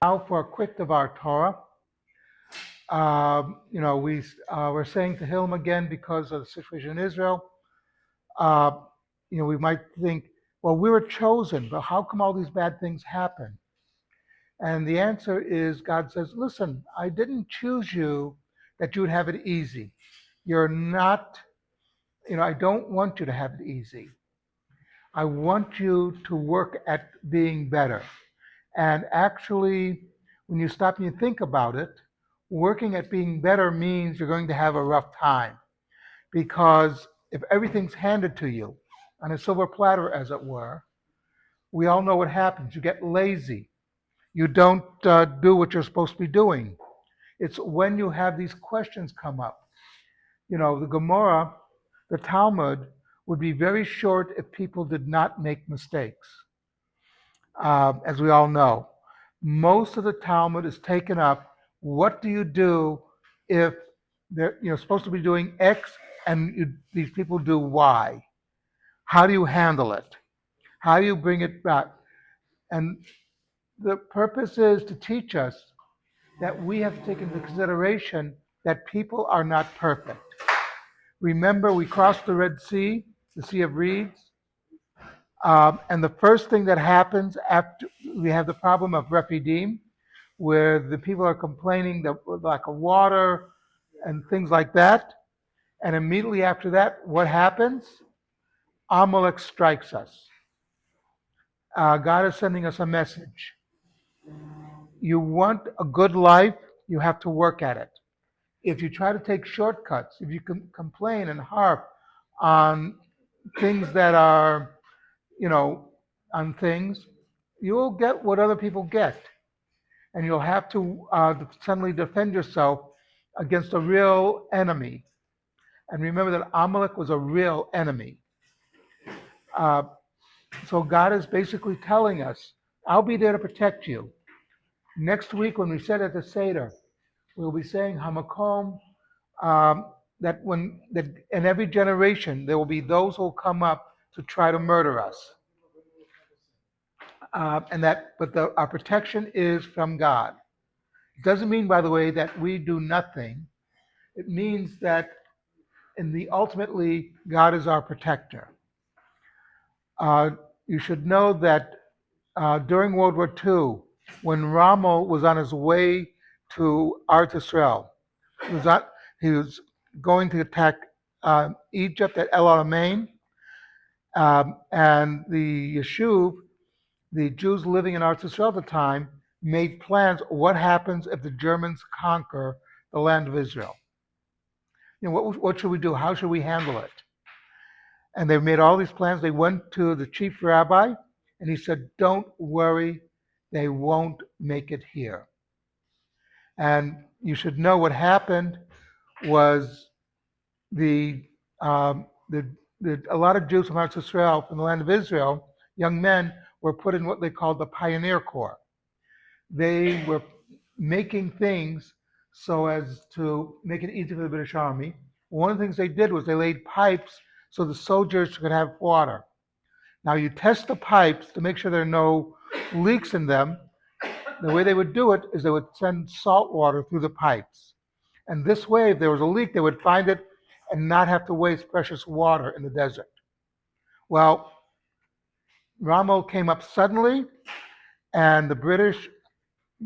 Now for a quick Devar Torah. We're saying Tehillim again because of the situation in Israel. Uh, we might think, well, we were chosen, but how come all these bad things happen? And the answer is God says, listen, I didn't choose you that you would have it easy. You're not, I don't want you to have it easy. I want you to work at being better. And actually, when you stop and you think about it, working at being better means you're going to have a rough time. Because if everything's handed to you on a silver platter, as it were, we all know what happens. You get lazy. You don't do what you're supposed to be doing. It's when you have these questions come up. The Gemara, the Talmud, would be very short if people did not make mistakes, as we all know. Most of the Talmud is taken up. What do you do if you're supposed to be doing X and these people do Y? How do you handle it? How do you bring it back? And the purpose is to teach us that we have to take into consideration that people are not perfect. Remember, we crossed the Red Sea, the Sea of Reeds, and the first thing that happens after we have the problem of Rephidim, where the people are complaining that lack of water and things like that. And immediately after that, what happens? Amalek strikes us. God is sending us a message. You want a good life, you have to work at it. If you try to take shortcuts, if you complain and harp on things that are, on things, you'll get what other people get. And you'll have to suddenly defend yourself against a real enemy. And remember that Amalek was a real enemy. Uh, so God is basically telling us, I'll be there to protect you. Next week, when we sit at the Seder, we'll be saying Hamakom, that in every generation there will be those who will come up to try to murder us, our protection is from God. It doesn't mean, by the way, that we do nothing. It means that ultimately God is our protector. You should know that during World War II, when Rommel was on his way to Eretz Israel, he was going to attack Egypt at El Alamein, and the Yeshuv, the Jews living in Eretz Israel at the time, made plans. What happens if the Germans conquer the land of Israel? What should we do? How should we handle it? And they made all these plans. They went to the chief rabbi, and he said, "Don't worry, they won't make it here." And you should know what happened was the a lot of Jews from Eretz Israel, from the land of Israel, young men, were put in what they called the Pioneer Corps. They were making things so as to make it easy for the British Army. One of the things they did was they laid pipes so the soldiers could have water. Now you test the pipes to make sure there are no leaks in them. The way they would do it is they would send salt water through the pipes. And this way, if there was a leak, they would find it and not have to waste precious water in the desert. Well, Rommel came up suddenly, and the British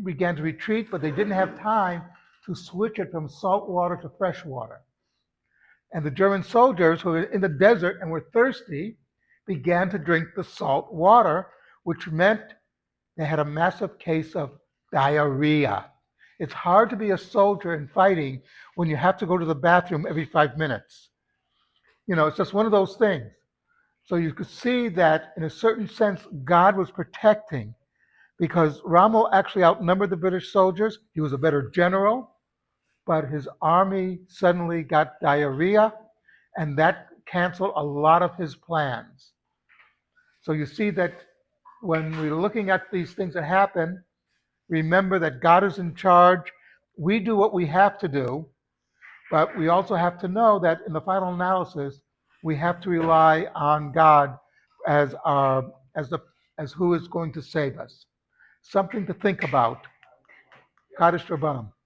began to retreat, but they didn't have time to switch it from salt water to fresh water. And the German soldiers who were in the desert and were thirsty began to drink the salt water, which meant they had a massive case of diarrhea. It's hard to be a soldier in fighting when you have to go to the bathroom every 5 minutes. It's just one of those things. So you could see that in a certain sense, God was protecting, because Rommel actually outnumbered the British soldiers. He was a better general, but his army suddenly got diarrhea, and that canceled a lot of his plans. So you see that when we're looking at these things that happen, remember that God is in charge. We do what we have to do, but we also have to know that in the final analysis, we have to rely on God as who is going to save us. Something to think about. Kaddish Rabbanim.